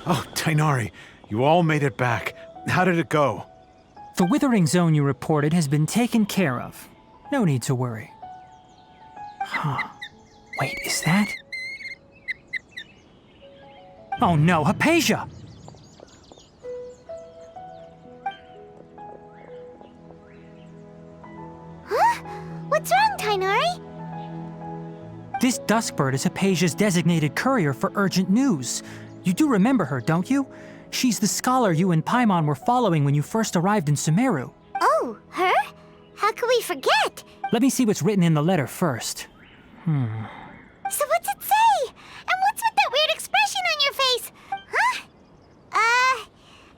Oh, Tainari, you all made it back. How did it go? The withering zone you reported has been taken care of. No need to worry. Huh. Wait, is that? Oh no, Hypatia! Huh? What's wrong, Tainari? This Duskbird is Hypatia's designated courier for urgent news. You do remember her, don't you? She's the scholar you and Paimon were following when you first arrived in Sumeru. Oh, her? How could we forget? Let me see what's written in the letter first. So what's it say? And what's with that weird expression on your face? Huh?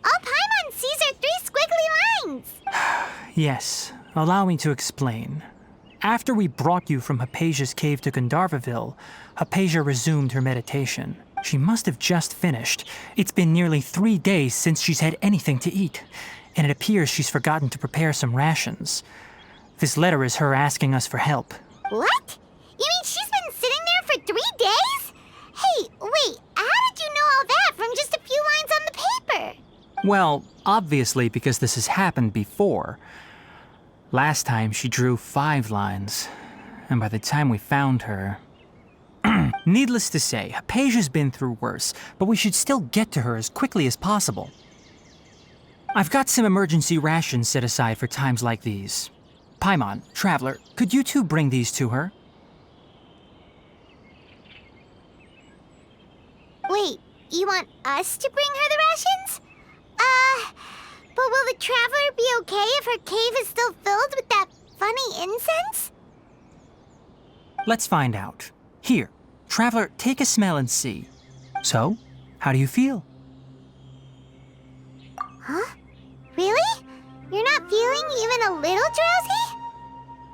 All Paimon sees are 3 squiggly lines. Yes, allow me to explain. After we brought you from Hypatia's cave to Gandharvaville, Hypatia resumed her meditation. She must have just finished. It's been nearly 3 days since she's had anything to eat, and it appears she's forgotten to prepare some rations. This letter is her asking us for help. What? You mean she's been sitting there for 3 days? Hey, wait, how did you know all that from just a few lines on the paper? Well, obviously because this has happened before. Last time she drew 5 lines, and by the time we found her... Needless to say, Hypatia's been through worse, but we should still get to her as quickly as possible. I've got some emergency rations set aside for times like these. Paimon, Traveler, could you two bring these to her? Wait, you want us to bring her the rations? But will the Traveler be okay if her cave is still filled with that funny incense? Let's find out. Here, Traveler, take a smell and see. So, how do you feel? Huh? Really? You're not feeling even a little drowsy?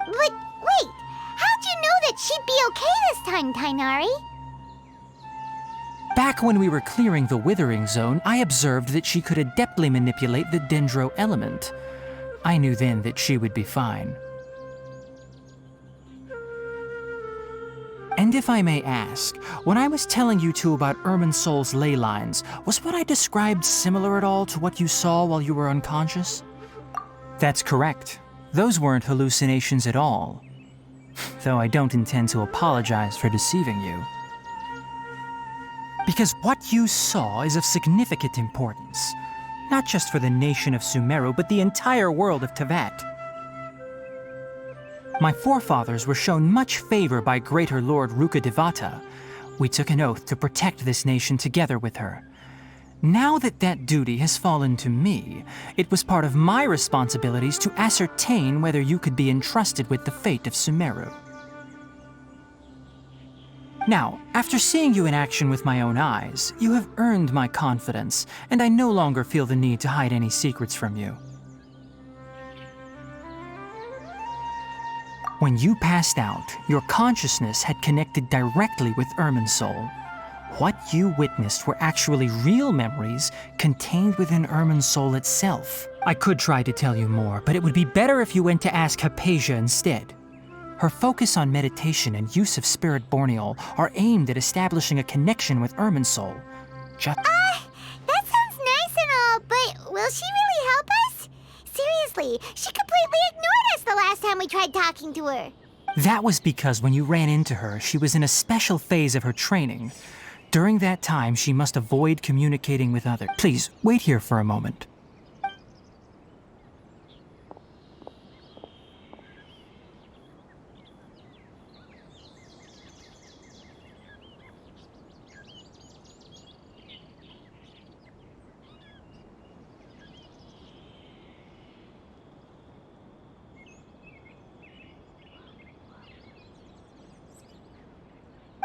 But wait, how'd you know that she'd be okay this time, Tainari? Back when we were clearing the withering zone, I observed that she could adeptly manipulate the dendro element. I knew then that she would be fine. And if I may ask, when I was telling you two about Irminsul's ley lines, was what I described similar at all to what you saw while you were unconscious? That's correct. Those weren't hallucinations at all. Though I don't intend to apologize for deceiving you. Because what you saw is of significant importance, not just for the nation of Sumeru, but the entire world of Tevat. My forefathers were shown much favor by Greater Lord Rukkhadevata. We took an oath to protect this nation together with her. Now that that duty has fallen to me, it was part of my responsibilities to ascertain whether you could be entrusted with the fate of Sumeru. Now, after seeing you in action with my own eyes, you have earned my confidence, and I no longer feel the need to hide any secrets from you. When you passed out, your consciousness had connected directly with Irminsul. What you witnessed were actually real memories contained within Irminsul itself. I could try to tell you more, but it would be better if you went to ask Hypatia instead. Her focus on meditation and use of Spirit Borneol are aimed at establishing a connection with Irminsul. That sounds nice and all, but will she really help us? Seriously, she completely ignored us the last time we tried talking to her. That was because when you ran into her, she was in a special phase of her training. During that time, she must avoid communicating with others. Please, wait here for a moment.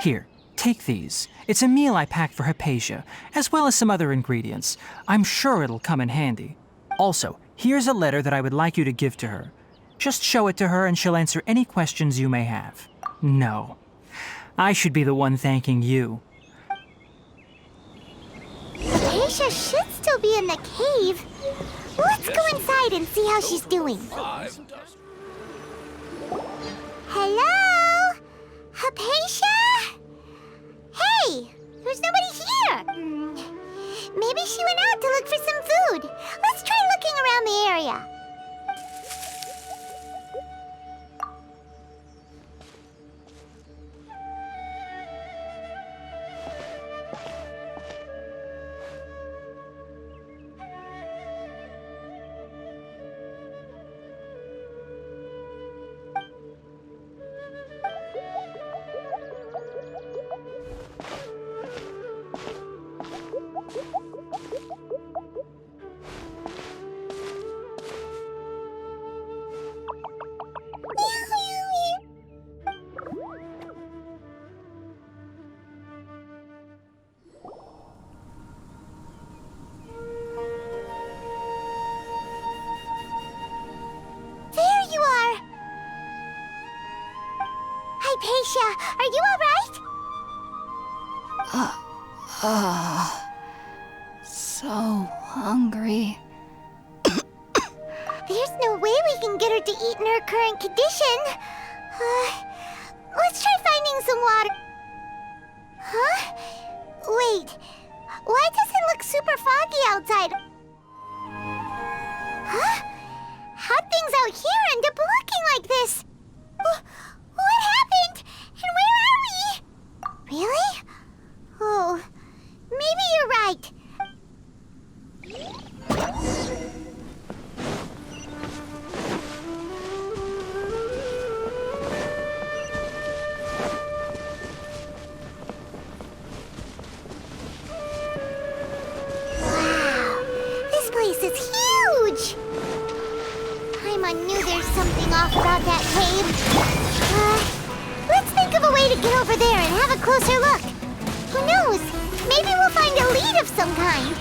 Here, take these. It's a meal I packed for Hypatia, as well as some other ingredients. I'm sure it'll come in handy. Also, here's a letter that I would like you to give to her. Just show it to her and she'll answer any questions you may have. No. I should be the one thanking you. Hypatia should still be in the cave. Let's go inside and see how she's doing. Hello? Hypatia? Hey, there's nobody here. Hypatia, are you alright? So hungry. There's no way we can get her to eat in her current condition. Let's try finding some water. Huh? Wait, why does it look super foggy outside? Huh? How'd things out here end up looking like this? What happened? And where are we? Really? Oh, maybe you're right. Wow, this place is huge! I knew there's something off about that cave. Let's think of a way to get over there and have a closer look. Who knows? Maybe we'll find a lead of some kind.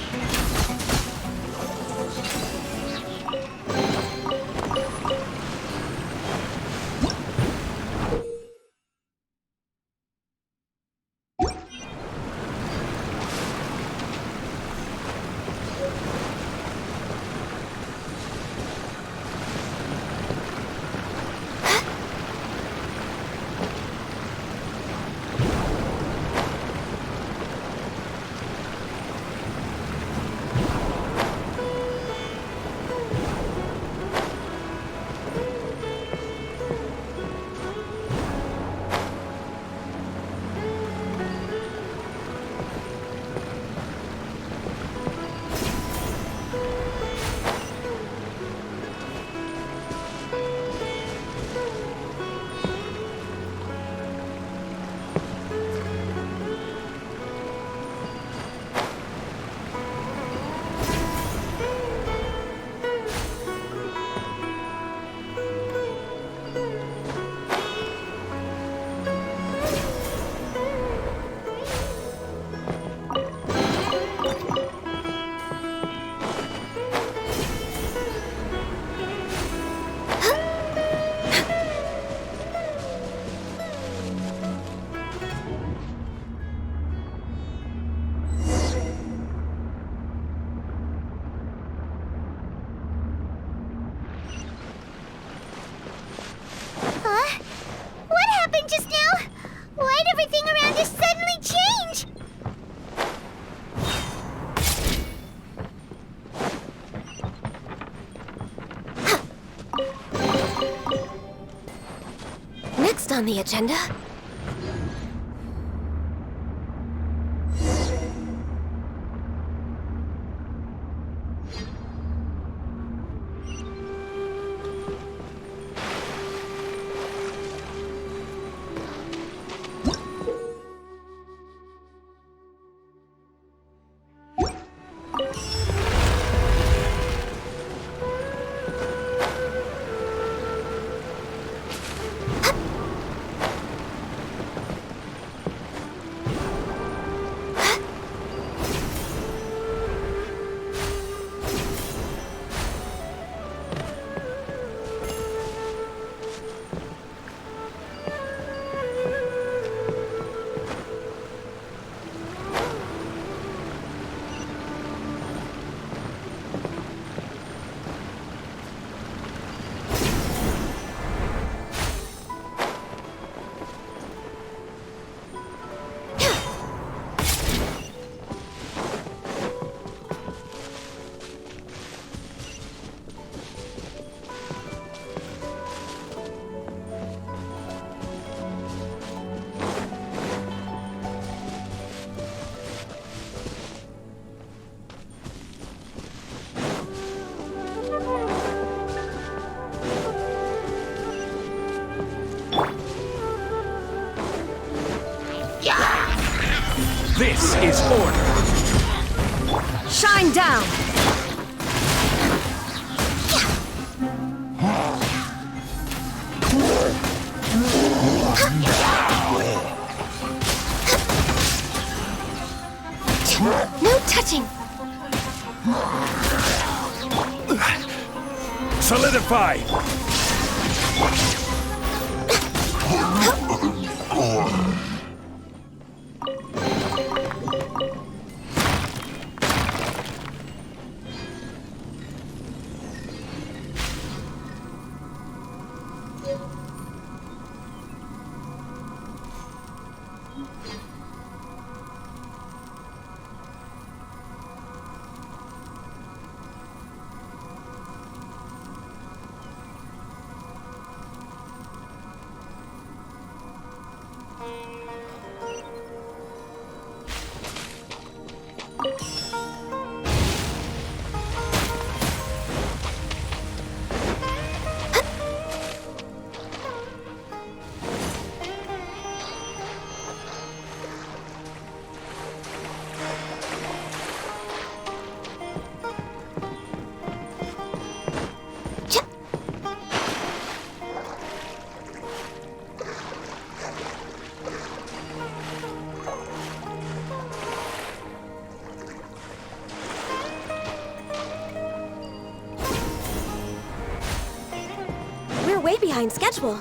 What happened just now? Why'd everything around us suddenly change? Next on the agenda. This is order. Shine down! No touching! Solidify! We're way behind schedule.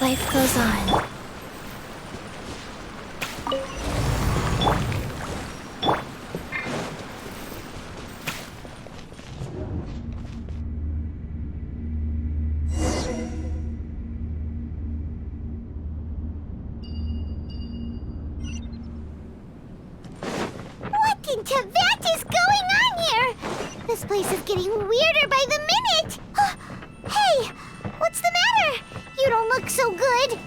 Life goes on. What in Tibet is going on here? This place is getting weirder by the minute. Hey, what's the matter? You don't look so good.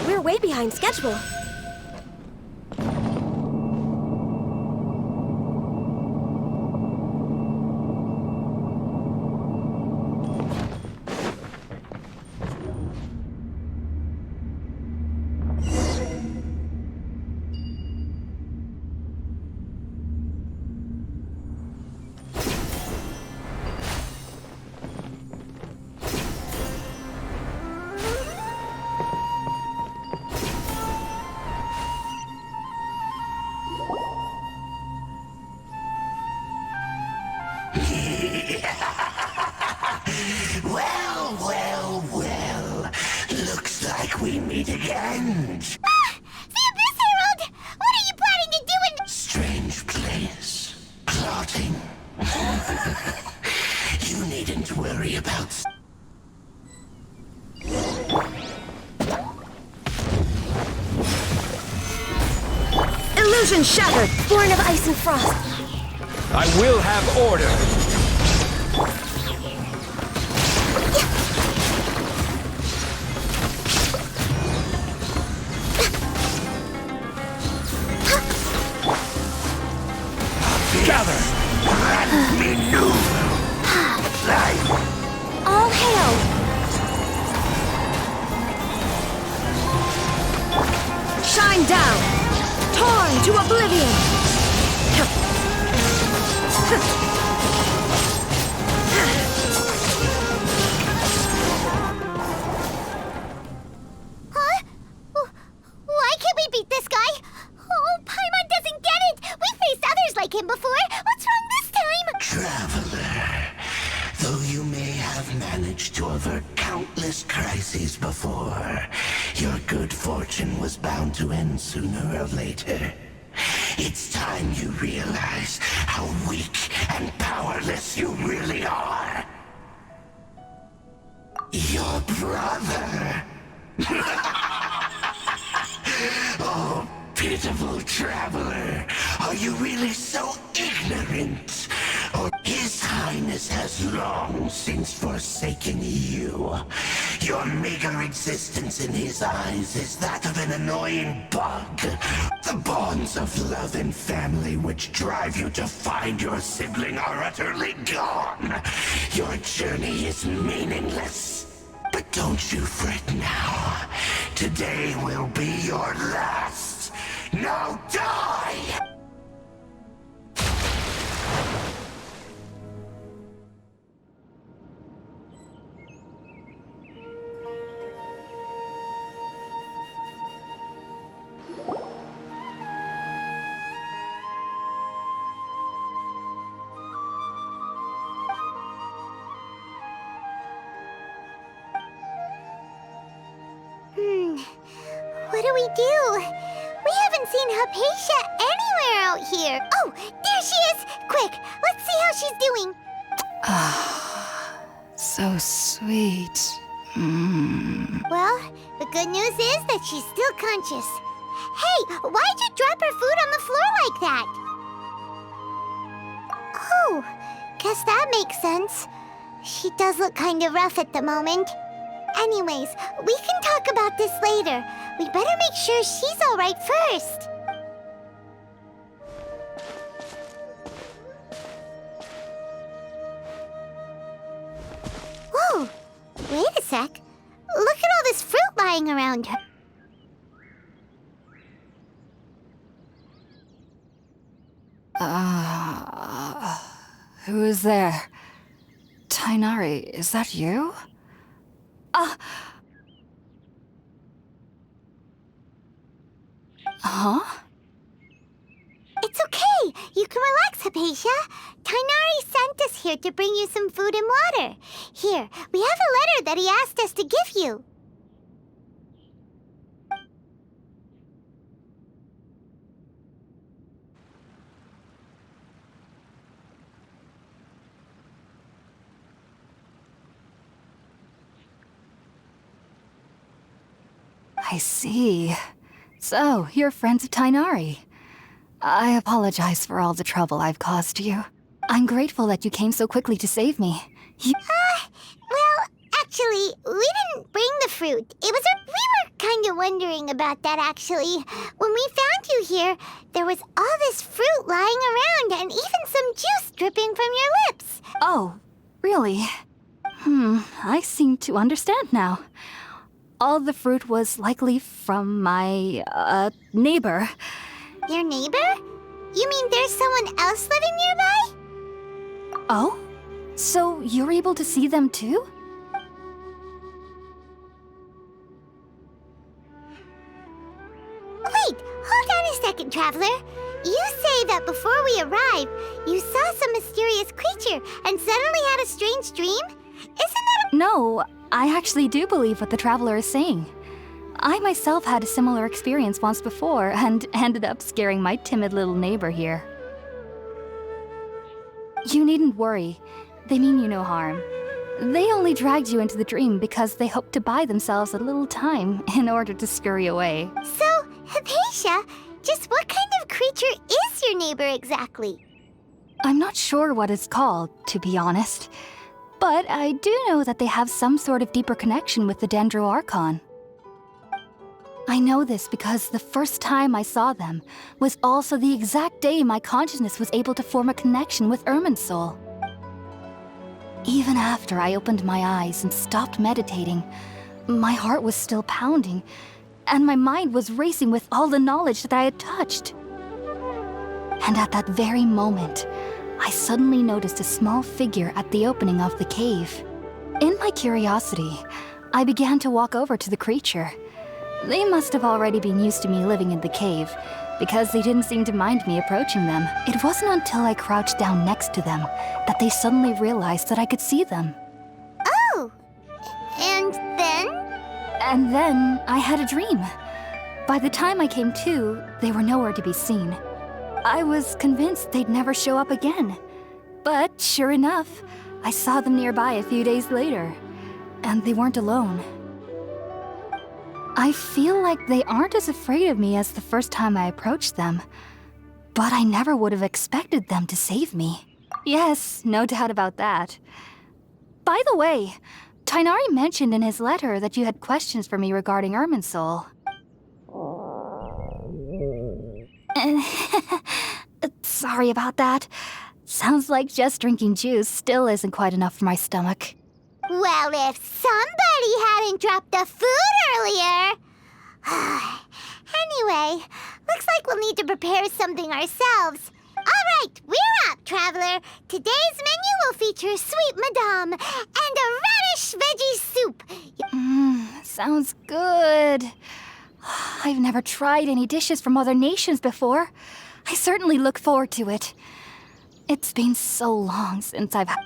We're way behind schedule. Well. Looks like we meet again. The Abyss Herald! What are you planning to do in... Strange place. Plotting. You needn't worry about... Illusion shattered! Born of ice and frost. I will have order. Gather! All hail! Shine down! Torn to oblivion! Huh? Why can't we beat this guy? Oh, Paimon doesn't get it! We faced others like him before! What's wrong this time? Traveler, though you may have managed to avert countless crises before, your good fortune was bound to end sooner or later. It's time you realize how weak and powerless you really are. Your brother. Oh, pitiful traveler. Are you really so ignorant? Or His Highness has long since forsaken you. Your meager existence in his eyes is that of an annoying bug. The bonds of love and family which drive you to find your sibling are utterly gone. Your journey is meaningless. But don't you fret now. Today will be your last. Now die! What do we do? We haven't seen Hypatia anywhere out here. Oh, there she is! Quick, let's see how she's doing. So sweet. Well, the good news is that she's still conscious. Hey, why'd you drop her food on the floor like that? Oh, guess that makes sense. She does look kind of rough at the moment. Anyways, we can talk about this later. We better make sure she's all right first. Whoa, wait a sec. Look at all this fruit lying around her. Who is there? Tainari, is that you? Huh? It's okay. You can relax, Hypatia. Tainari sent us here to bring you some food and water. Here, we have a letter that he asked us to give you. I see. So, you're friends of Tainari. I apologize for all the trouble I've caused you. I'm grateful that you came so quickly to save me. Well, actually, we didn't bring the fruit. We were kind of wondering about that, actually. When we found you here, there was all this fruit lying around and even some juice dripping from your lips. Oh, really? I seem to understand now. All the fruit was likely from my, neighbor. Your neighbor? You mean there's someone else living nearby? Oh? So you're able to see them too? Wait, hold on a second, Traveler. You say that before we arrived, you saw some mysterious creature and suddenly had a strange dream? Isn't that No, I actually do believe what the Traveler is saying. I myself had a similar experience once before and ended up scaring my timid little neighbor here. You needn't worry. They mean you no harm. They only dragged you into the dream because they hoped to buy themselves a little time in order to scurry away. So, Hypatia, just what kind of creature is your neighbor exactly? I'm not sure what it's called, to be honest. But I do know that they have some sort of deeper connection with the Dendro Archon. I know this because the first time I saw them was also the exact day my consciousness was able to form a connection with Irminsul. Even after I opened my eyes and stopped meditating, my heart was still pounding, and my mind was racing with all the knowledge that I had touched. And at that very moment, I suddenly noticed a small figure at the opening of the cave. In my curiosity, I began to walk over to the creature. They must have already been used to me living in the cave, because they didn't seem to mind me approaching them. It wasn't until I crouched down next to them that they suddenly realized that I could see them. Oh, and then? And then I had a dream. By the time I came to, they were nowhere to be seen. I was convinced they'd never show up again. But sure enough, I saw them nearby a few days later. And they weren't alone. I feel like they aren't as afraid of me as the first time I approached them. But I never would have expected them to save me. Yes, no doubt about that. By the way, Tainari mentioned in his letter that you had questions for me regarding Irminsul. Sorry about that. Sounds like just drinking juice still isn't quite enough for my stomach. Well, if somebody hadn't dropped the food earlier... Anyway, looks like we'll need to prepare something ourselves. All right, we're up, Traveler. Today's menu will feature sweet madame and a radish veggie soup. Sounds good. I've never tried any dishes from other nations before. I certainly look forward to it. It's been so long since I've had...